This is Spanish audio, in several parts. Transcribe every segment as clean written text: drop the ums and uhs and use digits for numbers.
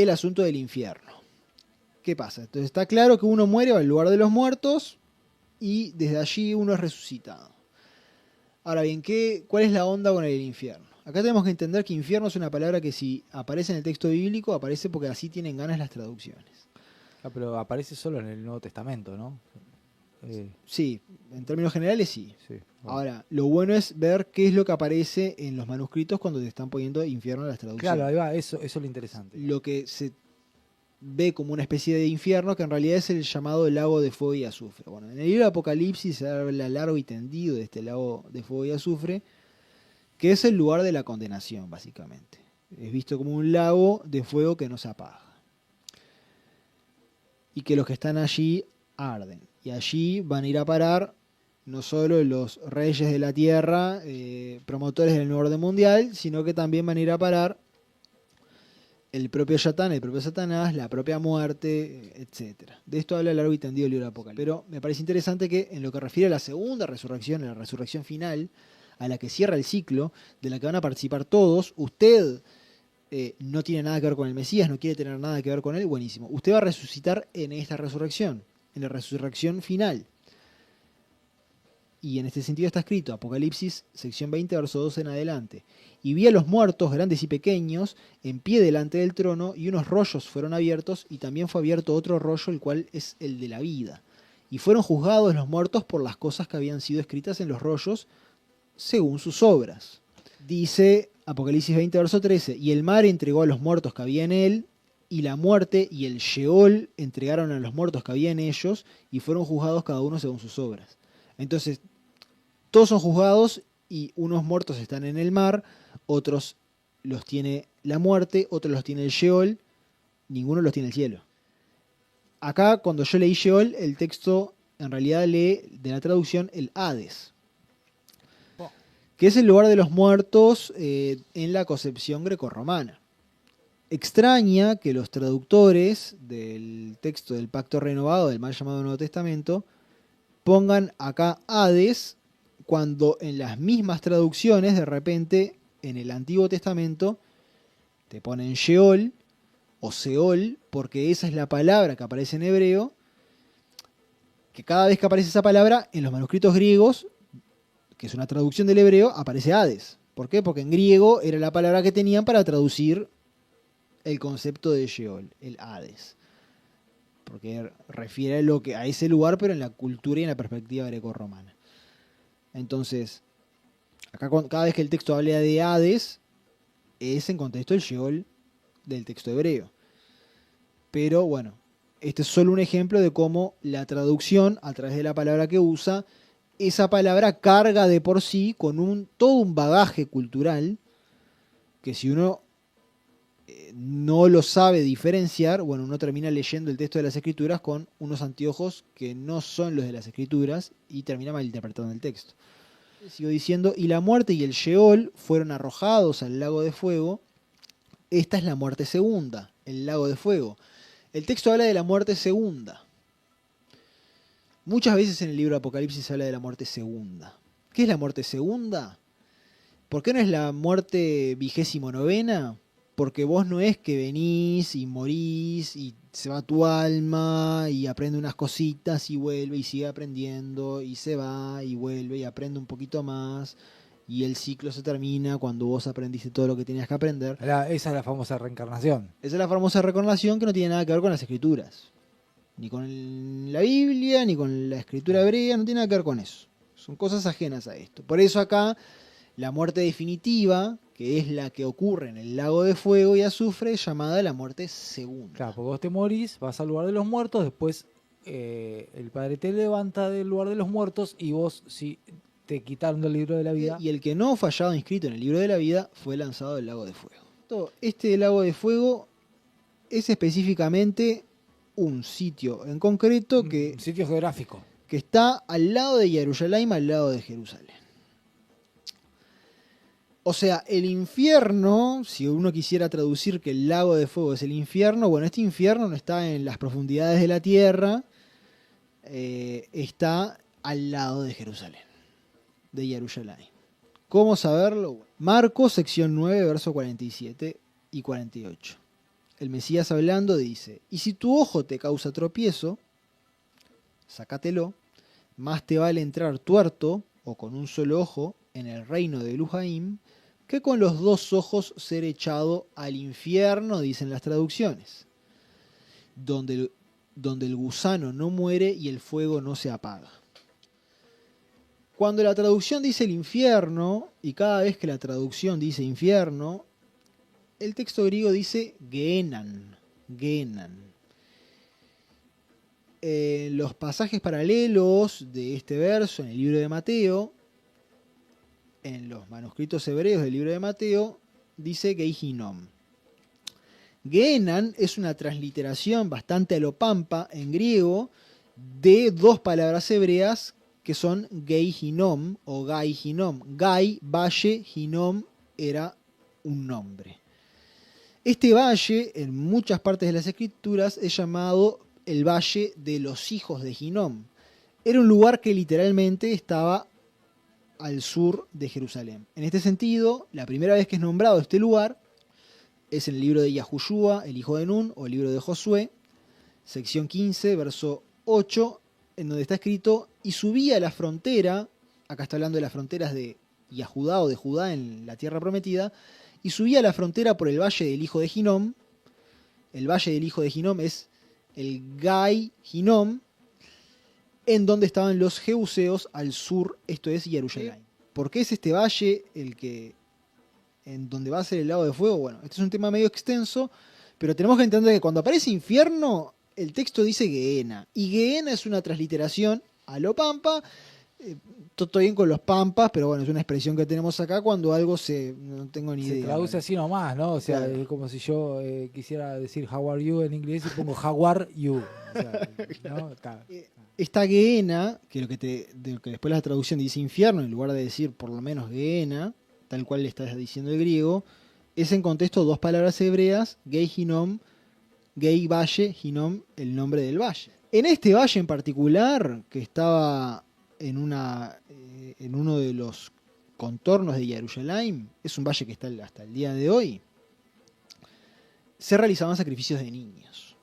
el asunto del infierno. ¿Qué pasa? Entonces está claro que uno muere, va al lugar de los muertos y desde allí uno es resucitado. Ahora bien, ¿cuál es la onda con el infierno? Acá tenemos que entender que infierno es una palabra que si aparece en el texto bíblico, aparece porque así tienen ganas las traducciones. Ah, pero aparece solo en el Nuevo Testamento, ¿no? Sí, en términos generales sí. Sí, bueno. Ahora, lo bueno es ver qué es lo que aparece en los manuscritos cuando te están poniendo infierno en las traducciones. Claro, ahí va, eso es lo interesante. Lo que se ve como una especie de infierno, que en realidad es el llamado lago de fuego y azufre. Bueno, en el libro de Apocalipsis se habla largo y tendido de este lago de fuego y azufre, que es el lugar de la condenación, básicamente. Es visto como un lago de fuego que no se apaga. Y que los que están allí arden. Y allí van a ir a parar no solo los reyes de la tierra, promotores del nuevo orden mundial, sino que también van a ir a parar el propio Satán, el propio Satanás, la propia muerte, etc. De esto habla largo y tendido el libro de Apocalipsis. Pero me parece interesante que en lo que refiere a la segunda resurrección, a la resurrección final, a la que cierra el ciclo, de la que van a participar todos, usted no tiene nada que ver con el Mesías, no quiere tener nada que ver con él, buenísimo. Usted va a resucitar en esta resurrección, en la resurrección final. Y en este sentido está escrito, Apocalipsis, sección 20, verso 12 en adelante. Y vi a los muertos, grandes y pequeños, en pie delante del trono, y unos rollos fueron abiertos, y también fue abierto otro rollo, el cual es el de la vida. Y fueron juzgados los muertos por las cosas que habían sido escritas en los rollos, según sus obras. Dice Apocalipsis 20, verso 13, y el mar entregó a los muertos que había en él, y la muerte y el Sheol entregaron a los muertos que había en ellos, y fueron juzgados cada uno según sus obras. Entonces, todos son juzgados y unos muertos están en el mar, otros los tiene la muerte, otros los tiene el Sheol, ninguno los tiene el cielo. Acá, cuando yo leí Sheol, el texto en realidad lee de la traducción el Hades, que es el lugar de los muertos en la concepción grecorromana. Extraña que los traductores del texto del Pacto Renovado, del mal llamado Nuevo Testamento, pongan acá Hades, cuando en las mismas traducciones, de repente, en el Antiguo Testamento, te ponen Sheol o Seol, porque esa es la palabra que aparece en hebreo, que cada vez que aparece esa palabra, en los manuscritos griegos, que es una traducción del hebreo, aparece Hades. ¿Por qué? Porque en griego era la palabra que tenían para traducir el concepto de Sheol, el Hades. Porque refiere a ese lugar, pero en la cultura y en la perspectiva grecorromana. Entonces, acá cada vez que el texto habla de Hades, es en contexto el Sheol del texto hebreo. Pero bueno, este es solo un ejemplo de cómo la traducción, a través de la palabra que usa, esa palabra carga de por sí con todo un bagaje cultural que si uno no lo sabe diferenciar, bueno, uno termina leyendo el texto de las escrituras con unos anteojos que no son los de las escrituras y termina malinterpretando el texto. Sigo diciendo, y la muerte y el Sheol fueron arrojados al lago de fuego. Esta es la muerte segunda, el lago de fuego. El texto habla de la muerte segunda. Muchas veces en el libro de Apocalipsis se habla de la muerte segunda. ¿Qué es la muerte segunda? ¿Por qué no es la muerte 29ª? Porque vos no es que venís y morís y se va tu alma y aprende unas cositas y vuelve y sigue aprendiendo y se va y vuelve y aprende un poquito más y el ciclo se termina cuando vos aprendiste todo lo que tenías que aprender. Esa es la famosa reencarnación. Esa es la famosa reencarnación que no tiene nada que ver con las escrituras. Ni con la Biblia, ni con la escritura hebrea, no tiene nada que ver con eso. Son cosas ajenas a esto. Por eso acá la muerte definitiva, que es la que ocurre en el lago de fuego y azufre, es llamada la muerte segunda. Claro, porque vos te morís, vas al lugar de los muertos, después el Padre te levanta del lugar de los muertos y vos, si te quitaron del libro de la vida. Y el que no fue hallado inscrito en el libro de la vida fue lanzado del lago de fuego. Este lago de fuego es específicamente un sitio en concreto Un sitio geográfico. que está al lado de Jerusalén, al lado de Jerusalén. O sea, el infierno, si uno quisiera traducir que el lago de fuego es el infierno, bueno, este infierno no está en las profundidades de la tierra, está al lado de Jerusalén, de Jerusalén. ¿Cómo saberlo? Marcos, sección 9, verso 47 y 48. el Mesías hablando dice: y si tu ojo te causa tropiezo, sácatelo, más te vale entrar tuerto o con un solo ojo en el reino de Eluhaim que con los dos ojos ser echado al infierno, dicen las traducciones, donde el gusano no muere y el fuego no se apaga. Cuando la traducción dice el infierno, y cada vez que la traducción dice infierno, el texto griego dice Gehenan. En los pasajes paralelos de este verso en el libro de Mateo, en los manuscritos hebreos del libro de Mateo, dice Gehinom. Gehenan es una transliteración bastante a lo pampa en griego de dos palabras hebreas que son Gehinom o Gaihinom. Gai, valle, Hinom era un nombre. Este valle, en muchas partes de las escrituras, es llamado el Valle de los Hijos de Hinom. Era un lugar que literalmente estaba al sur de Jerusalén. En este sentido, la primera vez que es nombrado este lugar es en el libro de Yahushua, el hijo de Nun, o el libro de Josué, sección 15, verso 8, en donde está escrito: y subía a la frontera, acá está hablando de las fronteras de Yahudá o de Judá en la tierra prometida, y subía a la frontera por el valle del hijo de Hinom. El valle del hijo de Hinom es el Gai Hinom, en donde estaban los Jebuseos al sur, esto es Jerusalén. ¿Por qué es este valle el que en donde va a ser el lago de fuego? Bueno, este es un tema medio extenso, pero tenemos que entender que cuando aparece infierno, el texto dice Gehenna, y Gehenna es una transliteración a lo pampa. Todo bien con los pampas, pero bueno, es una expresión que tenemos acá cuando algo no tengo ni idea. Se traduce así nomás, ¿no? O sea, claro, es como si yo quisiera decir how are you en inglés y pongo how are you. O sea, ¿no? Esta Gehenna, que que después la traducción dice infierno, en lugar de decir por lo menos Gehenna, tal cual le está diciendo el griego, es en contexto dos palabras hebreas, Gei Hinom, Gei Valle, Hinom, el nombre del valle. En este valle en particular, que estaba en uno de los contornos de Jerusalén, es un valle que está hasta el día de hoy, se realizaban sacrificios de niños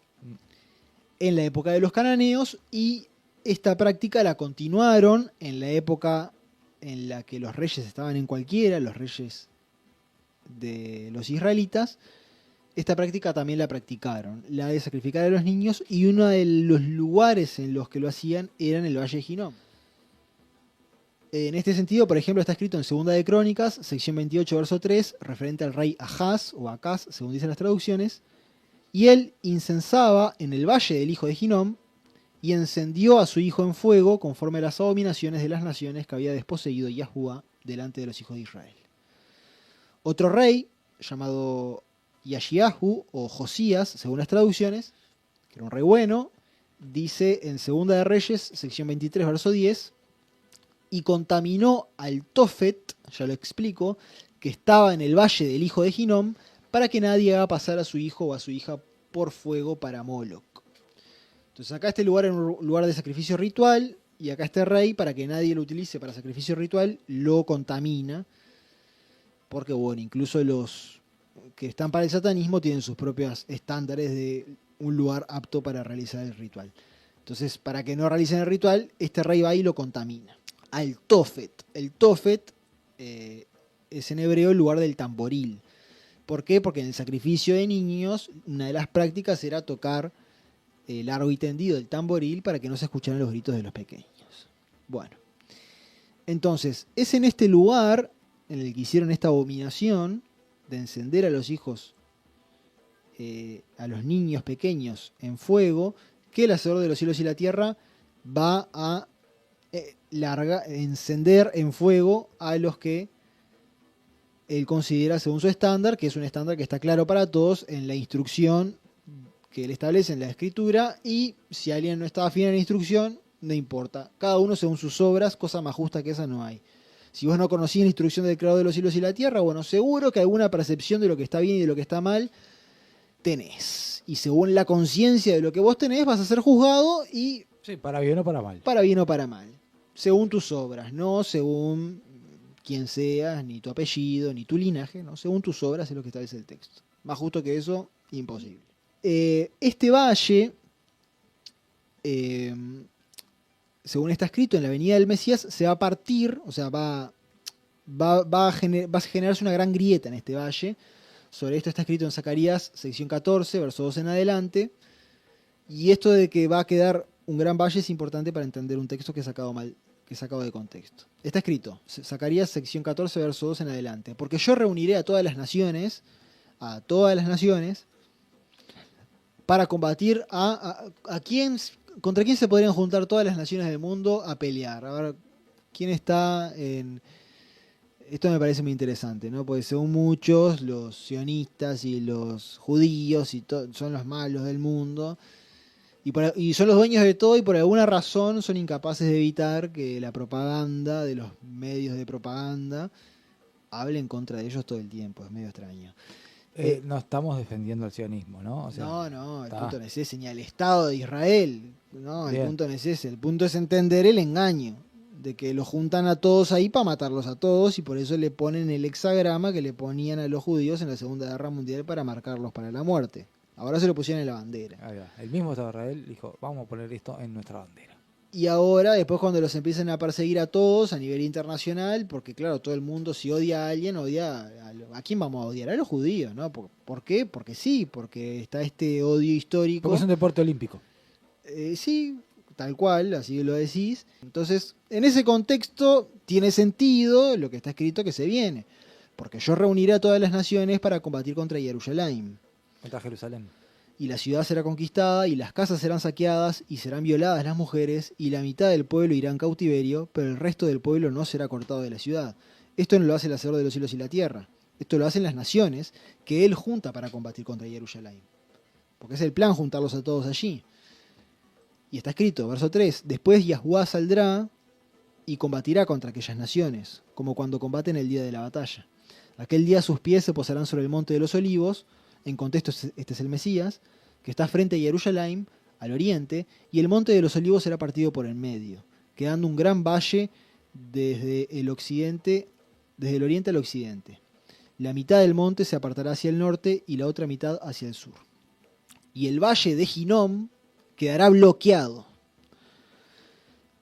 en la época de los cananeos, y esta práctica la continuaron en la época en la que los reyes estaban en cualquiera, los reyes de los israelitas. Esta práctica también la practicaron, la de sacrificar a los niños, y uno de los lugares en los que lo hacían era en el Valle de Hinom. En este sentido, por ejemplo, está escrito en Segunda de Crónicas, sección 28, verso 3, referente al rey Ahaz, o Acaz, según dicen las traducciones: y él incensaba en el valle del hijo de Hinom, y encendió a su hijo en fuego, conforme a las abominaciones de las naciones que había desposeído Yahuwah delante de los hijos de Israel. Otro rey, llamado Yashiahu o Josías, según las traducciones, que era un rey bueno, dice en Segunda de Reyes, sección 23, verso 10, y contaminó al Tofet, ya lo explico, que estaba en el valle del hijo de Hinom, para que nadie haga pasar a su hijo o a su hija por fuego para Moloch. Entonces acá este lugar era un lugar de sacrificio ritual, y acá este rey, para que nadie lo utilice para sacrificio ritual, lo contamina, porque bueno, incluso los que están para el satanismo tienen sus propios estándares de un lugar apto para realizar el ritual. Entonces, para que no realicen el ritual, este rey va y lo contamina. Al Tofet. El Tofet es en hebreo el lugar del tamboril. ¿Por qué? Porque en el sacrificio de niños, una de las prácticas era tocar largo y tendido el tamboril para que no se escucharan los gritos de los pequeños. Bueno, entonces, es en este lugar en el que hicieron esta abominación de encender a los hijos, a los niños pequeños en fuego, que el Hacedor de los cielos y la tierra va a encender en fuego a los que él considera según su estándar, que es un estándar que está claro para todos en la instrucción que él establece en la escritura, y si alguien no está afín a la instrucción, no importa. Cada uno según sus obras, cosa más justa que esa no hay. Si vos no conocías la instrucción del Creador de los cielos y la tierra, bueno, seguro que alguna percepción de lo que está bien y de lo que está mal tenés. Y según la conciencia de lo que vos tenés, vas a ser juzgado y... Sí, para bien o para mal. Para bien o para mal. Según tus obras, no según quién seas, ni tu apellido, ni tu linaje, no. Según tus obras es lo que establece el texto. Más justo que eso, Imposible. Este valle, según está escrito en la venida del Mesías, se va a partir, o sea, va a generarse una gran grieta en este valle. Sobre esto está escrito en Zacarías, sección 14, verso 2 en adelante. Y esto de que va a quedar un gran valle es importante para entender un texto que he sacado de contexto. Está escrito, Zacarías, sección 14, verso 2 en adelante. Porque yo reuniré a todas las naciones, para combatir a quién, contra quién se podrían juntar todas las naciones del mundo a pelear. A ver, ¿quién está en...? Esto me parece muy interesante, ¿no? Porque según muchos, los sionistas y los judíos son los malos del mundo. Y son los dueños de todo y por alguna razón son incapaces de evitar que la propaganda de los medios de propaganda hable en contra de ellos todo el tiempo. Es medio extraño. No estamos defendiendo el sionismo, ¿no? O sea, no, el punto no es ese, ni al Estado de Israel. No, el punto no es ese. El punto es entender el engaño de que los juntan a todos ahí para matarlos a todos y por eso le ponen el hexagrama que le ponían a los judíos en la Segunda Guerra Mundial para marcarlos para la muerte. Ahora se lo pusieron en la bandera. El mismo Estado de Israel dijo, vamos a poner esto en nuestra bandera. Y ahora, después cuando los empiezan a perseguir a todos a nivel internacional, porque claro, todo el mundo si odia a alguien, odia a quién vamos a odiar, a los judíos, ¿no? ¿Por qué? Porque sí, porque está este odio histórico. Porque es un deporte olímpico. Sí, tal cual, así lo decís. Entonces, en ese contexto tiene sentido lo que está escrito que se viene. Porque yo reuniré a todas las naciones para combatir contra Jerusalén. Contra Jerusalén. Y la ciudad será conquistada, y las casas serán saqueadas, y serán violadas las mujeres, y la mitad del pueblo irá en cautiverio, pero el resto del pueblo no será cortado de la ciudad. Esto no lo hace el Hacedor de los cielos y la tierra. Esto lo hacen las naciones que él junta para combatir contra Jerusalén. Porque es el plan juntarlos a todos allí. Y está escrito, verso 3, después Yahuwá saldrá y combatirá contra aquellas naciones, como cuando combaten el día de la batalla. Aquel día sus pies se posarán sobre el monte de los olivos, en contexto este es el Mesías, que está frente a Jerusalén, al oriente, y el monte de los olivos será partido por el medio, quedando un gran valle desde el oriente al occidente. La mitad del monte se apartará hacia el norte y la otra mitad hacia el sur. Y el valle de Ginom quedará bloqueado,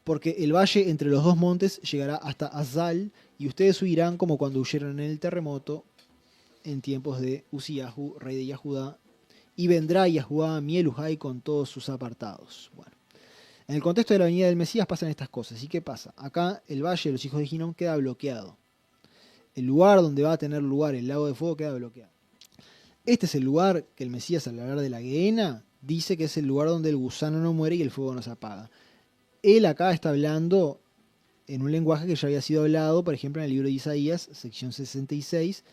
porque el valle entre los dos montes llegará hasta Azal, y ustedes huirán como cuando huyeron en el terremoto en tiempos de Uziyahu, rey de Yahudá, y vendrá Yahuwá Mieluhai con todos sus apartados. Bueno, en el contexto de la venida del Mesías pasan estas cosas. ¿Y qué pasa? Acá el valle de los hijos de Ginom queda bloqueado. El lugar donde va a tener lugar el lago de fuego queda bloqueado. Este es el lugar que el Mesías, al hablar de la Gehenna, dice que es el lugar donde el gusano no muere y el fuego no se apaga. Él acá está hablando en un lenguaje que ya había sido hablado, por ejemplo, en el libro de Isaías, sección 66,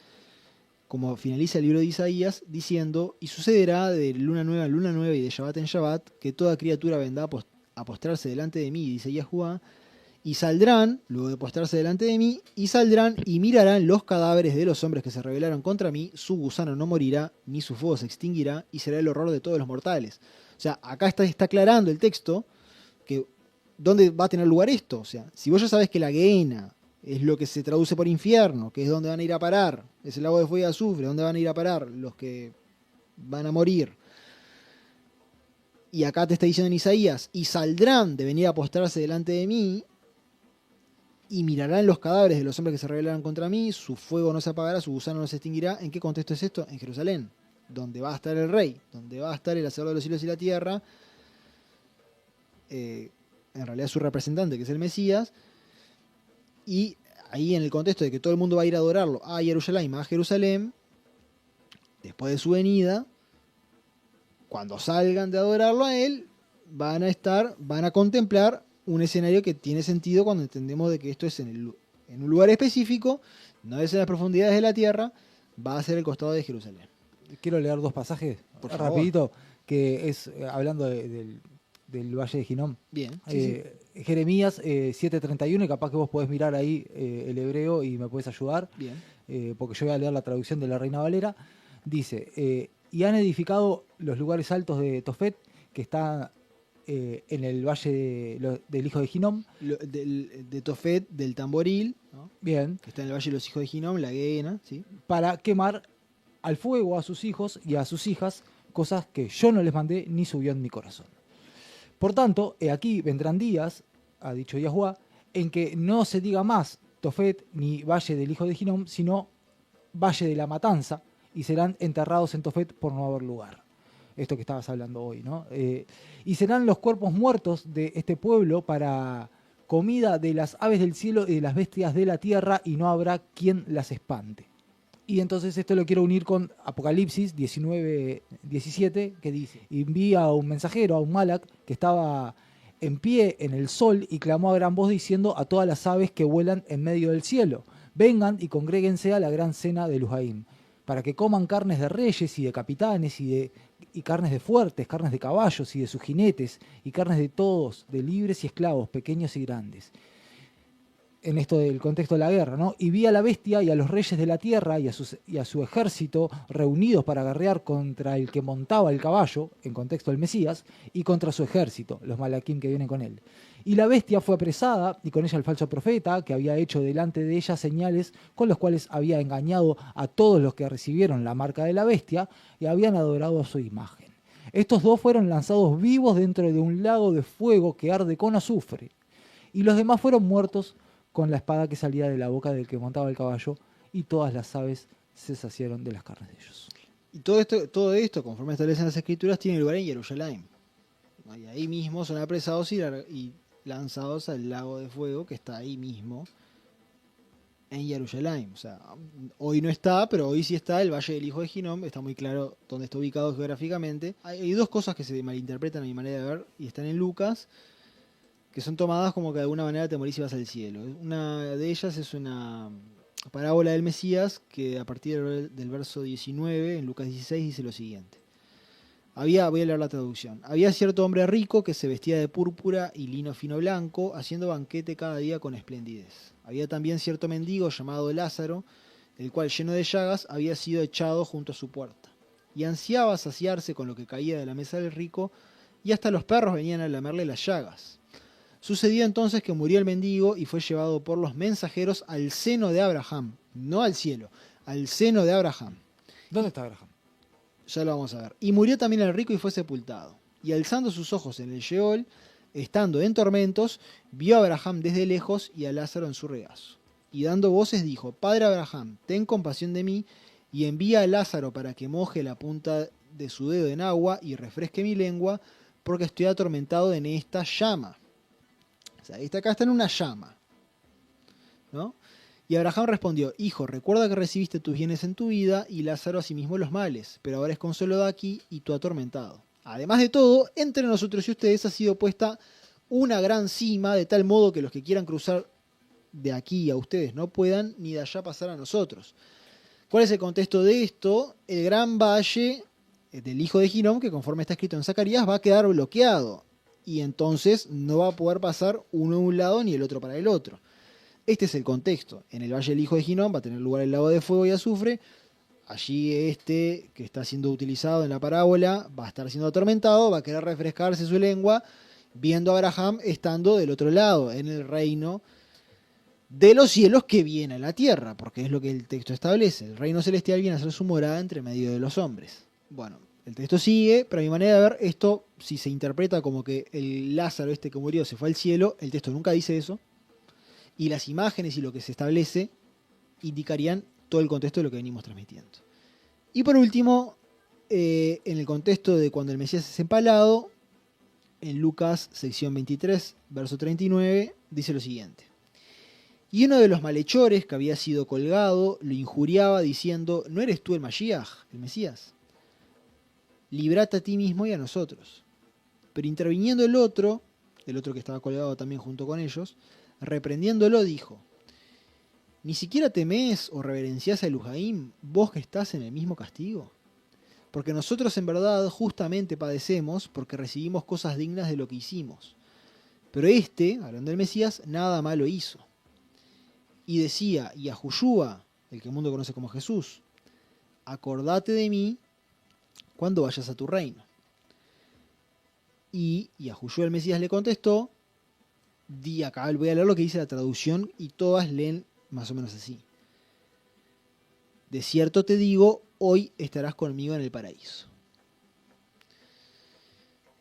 como finaliza el libro de Isaías, diciendo, y sucederá de luna nueva en luna nueva y de Shabbat en Shabbat, que toda criatura vendrá a postrarse delante de mí, dice Yahuwá, y saldrán, luego de postrarse delante de mí, y saldrán y mirarán los cadáveres de los hombres que se rebelaron contra mí, su gusano no morirá, ni su fuego se extinguirá, y será el horror de todos los mortales. O sea, acá está aclarando el texto que dónde va a tener lugar esto. O sea, si vos ya sabés que la Gehenna es lo que se traduce por infierno, que es donde van a ir a parar, es el lago de fuego y azufre, donde van a ir a parar los que van a morir. Y acá te está diciendo en Isaías, y saldrán de venir a postrarse delante de mí, y mirarán los cadáveres de los hombres que se rebelaron contra mí, su fuego no se apagará, su gusano no se extinguirá. ¿En qué contexto es esto? En Jerusalén, donde va a estar el rey, donde va a estar el hacedor de los cielos y la tierra, en realidad su representante, que es el Mesías, y ahí en el contexto de que todo el mundo va a ir a adorarlo a Jerusalén, a Jerusalén, después de su venida, cuando salgan de adorarlo a él, van a contemplar un escenario que tiene sentido cuando entendemos de que esto es en un lugar específico, no es en las profundidades de la tierra, va a ser el costado de Jerusalén. Quiero leer dos pasajes, por rapidito, favor. Que es hablando del Valle de Ginom. Bien. Sí. Jeremías 7:31, y capaz que vos podés mirar ahí el hebreo y me podés ayudar. Bien. Porque yo voy a leer la traducción de la Reina Valera. Dice, y han edificado los lugares altos de Tofet, que está en el valle del hijo de Ginom. De Tofet, del Tamboril, ¿no? Bien. Que está en el valle de los hijos de Ginom, la Gehenna, ¿sí? Para quemar al fuego a sus hijos y a sus hijas, cosas que yo no les mandé ni subió en mi corazón. Por tanto, he aquí vendrán días, ha dicho Yahuwah, en que no se diga más Tofet ni Valle del hijo de Hinnom, sino Valle de la Matanza, y serán enterrados en Tofet por no haber lugar. Esto que estabas hablando hoy, ¿no? Y serán los cuerpos muertos de este pueblo para comida de las aves del cielo y de las bestias de la tierra, y no habrá quien las espante. Y entonces esto lo quiero unir con Apocalipsis 19:17, que dice: envía a un mensajero, a un Malak, que estaba en pie en el sol, y clamó a gran voz diciendo a todas las aves que vuelan en medio del cielo: vengan y congréguense a la gran cena de Luhaim, para que coman carnes de reyes y de capitanes y carnes de fuertes, carnes de caballos y de sus jinetes, y carnes de todos, de libres y esclavos, pequeños y grandes. En esto del contexto de la guerra, ¿no? Y vi a la bestia y a los reyes de la tierra y a su ejército reunidos para guerrear contra el que montaba el caballo, en contexto del Mesías, y contra su ejército, los malaquín que vienen con él. Y la bestia fue apresada, y con ella el falso profeta, que había hecho delante de ella señales con los cuales había engañado a todos los que recibieron la marca de la bestia y habían adorado a su imagen. Estos dos fueron lanzados vivos dentro de un lago de fuego que arde con azufre, y los demás fueron muertos con la espada que salía de la boca del que montaba el caballo, y todas las aves se saciaron de las carnes de ellos. Y todo esto, conforme establecen las escrituras, tiene lugar en Jerusalén. Y ahí mismo son apresados y lanzados al lago de fuego que está ahí mismo en Jerusalén. O sea, hoy no está, pero hoy sí está el Valle del Hijo de Hinnom. Está muy claro dónde está ubicado geográficamente. Hay dos cosas que se malinterpretan a mi manera de ver y están en Lucas, que son tomadas como que de alguna manera te morís y vas al cielo. Una de ellas es una parábola del Mesías que a partir del verso 19 en Lucas 16 dice lo siguiente. Voy a leer la traducción. Había cierto hombre rico que se vestía de púrpura y lino fino blanco, haciendo banquete cada día con esplendidez. Había también cierto mendigo llamado Lázaro, el cual lleno de llagas había sido echado junto a su puerta. Y ansiaba saciarse con lo que caía de la mesa del rico, y hasta los perros venían a lamerle las llagas. Sucedió entonces que murió el mendigo y fue llevado por los mensajeros al seno de Abraham, no al cielo, al seno de Abraham. ¿Dónde está Abraham? Ya lo vamos a ver. Y murió también el rico y fue sepultado. Y alzando sus ojos en el Sheol, estando en tormentos, vio a Abraham desde lejos y a Lázaro en su regazo. Y dando voces dijo: Padre Abraham, ten compasión de mí, y envía a Lázaro para que moje la punta de su dedo en agua y refresque mi lengua, porque estoy atormentado en esta llama. O sea, acá está en una llama, ¿no? Y Abraham respondió: Hijo, recuerda que recibiste tus bienes en tu vida y Lázaro asimismo los males, pero ahora es consuelo de aquí y tú atormentado. Además de todo, entre nosotros y ustedes ha sido puesta una gran cima, de tal modo que los que quieran cruzar de aquí a ustedes no puedan, ni de allá pasar a nosotros. ¿Cuál es el contexto de esto? El gran valle del hijo de Hinnom, que conforme está escrito en Zacarías, va a quedar bloqueado. Y entonces no va a poder pasar uno de un lado ni el otro para el otro. Este es el contexto. En el Valle del Hijo de Hinnom va a tener lugar el lago de fuego y azufre. Allí que está siendo utilizado en la parábola va a estar siendo atormentado, va a querer refrescarse su lengua, viendo a Abraham estando del otro lado, en el reino de los cielos que viene a la tierra, porque es lo que el texto establece. El reino celestial viene a ser su morada entre medio de los hombres. Bueno, el texto sigue, pero a mi manera de ver, esto, si se interpreta como que el Lázaro que murió se fue al cielo, el texto nunca dice eso. Y las imágenes y lo que se establece indicarían todo el contexto de lo que venimos transmitiendo. Y por último, en el contexto de cuando el Mesías es empalado, en Lucas sección 23, verso 39, dice lo siguiente. Y uno de los malhechores que había sido colgado lo injuriaba diciendo: ¿no eres tú el Mashiach, el Mesías? Líbrate a ti mismo y a nosotros. Pero interviniendo el otro que estaba colgado también junto con ellos, reprendiéndolo dijo: ¿ni siquiera temés o reverenciás a Eluhaim, vos que estás en el mismo castigo? Porque nosotros en verdad justamente padecemos porque recibimos cosas dignas de lo que hicimos. Pero hablando del Mesías, nada malo hizo. Y decía: y a Yahushua, el que el mundo conoce como Jesús, acordate de mí cuando vayas a tu reino. Y Yahushua el Mesías le contestó, acá voy a leer lo que dice la traducción y todas leen más o menos así. De cierto te digo, hoy estarás conmigo en el paraíso.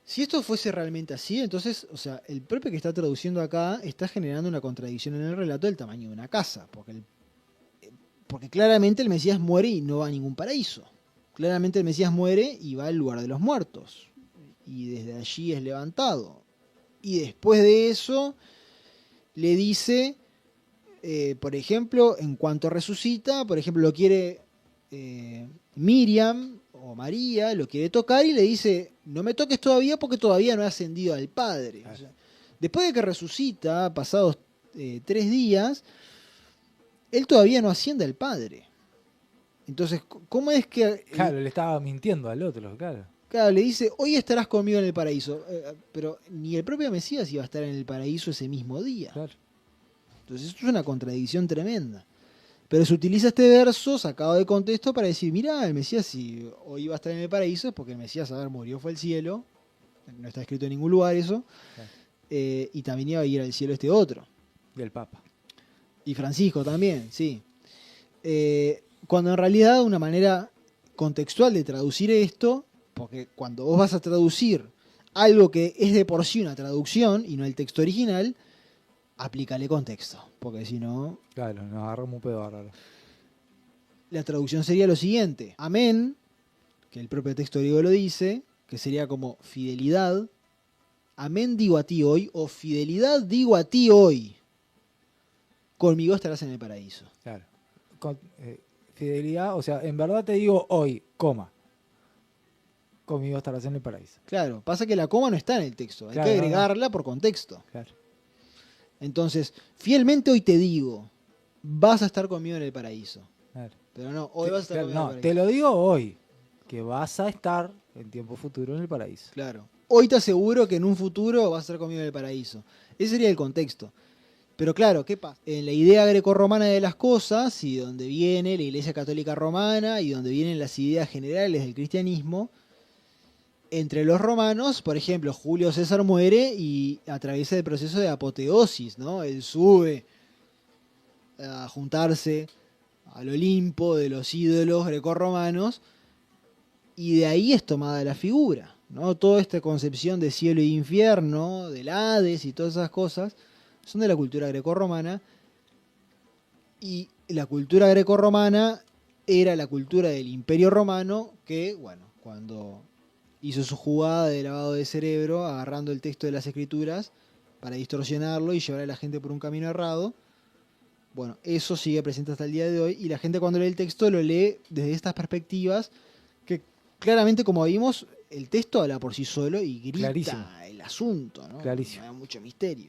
Si esto fuese realmente así, entonces, o sea, el propio que está traduciendo acá está generando una contradicción en el relato del tamaño de una casa, porque claramente el Mesías muere y no va a ningún paraíso. Claramente el Mesías muere y va al lugar de los muertos, y desde allí es levantado. Y después de eso le dice, por ejemplo, en cuanto resucita, por ejemplo, lo quiere Miriam o María, lo quiere tocar y le dice, no me toques todavía porque todavía no he ascendido al Padre. O sea, después de que resucita, pasados 3 días, él todavía no asciende al Padre. Entonces, ¿cómo es que... Claro, le estaba mintiendo al otro, claro. Claro, le dice, hoy estarás conmigo en el paraíso. Pero ni el propio Mesías iba a estar en el paraíso ese mismo día. Claro. Entonces, esto es una contradicción tremenda. Pero se utiliza este verso sacado de contexto para decir, mira, el Mesías si hoy iba a estar en el paraíso es porque el Mesías, a ver, murió, fue al cielo. No está escrito en ningún lugar eso. Claro. Y también iba a ir al cielo este otro. Y el Papa. Y Francisco también, sí. Cuando en realidad una manera contextual de traducir esto, porque cuando vos vas a traducir algo que es de por sí una traducción y no el texto original, aplícale contexto, porque si no... Claro, nos agarramos un pedo bárbaro. La traducción sería lo siguiente: amén, que el propio texto griego lo dice, que sería como fidelidad. Amén digo a ti hoy, o fidelidad digo a ti hoy. Conmigo estarás en el paraíso. Claro. Fidelidad, o sea, en verdad te digo hoy, coma. Conmigo estarás en el paraíso. Claro, pasa que la coma no está en el texto, hay Claro, que no, agregarla por contexto. Claro. Entonces, fielmente hoy te digo, vas a estar conmigo en el paraíso. Claro. Pero no, hoy vas a estar Claro, conmigo en no, el te paraíso. lo digo hoy, que vas a estar en tiempo futuro en el paraíso. Claro. Hoy te aseguro que en un futuro vas a estar conmigo en el paraíso. Ese sería el contexto. Pero claro, ¿qué pasa? En la idea grecorromana de las cosas, y donde viene la Iglesia Católica Romana, y donde vienen las ideas generales del cristianismo, entre los romanos, por ejemplo, Julio César muere y atraviesa el proceso de apoteosis, ¿no? Él sube a juntarse al Olimpo de los ídolos grecorromanos, y de ahí es tomada la figura, ¿no? Toda esta concepción de cielo y infierno, del Hades y todas esas cosas, son de la cultura grecorromana, y la cultura grecorromana era la cultura del Imperio Romano que, bueno, cuando hizo su jugada de lavado de cerebro, agarrando el texto de las Escrituras para distorsionarlo y llevar a la gente por un camino errado, bueno, eso sigue presente hasta el día de hoy, y la gente cuando lee el texto lo lee desde estas perspectivas que claramente, como vimos, el texto habla por sí solo y grita Clarísimo. el asunto, ¿no? Clarísimo. No hay mucho misterio.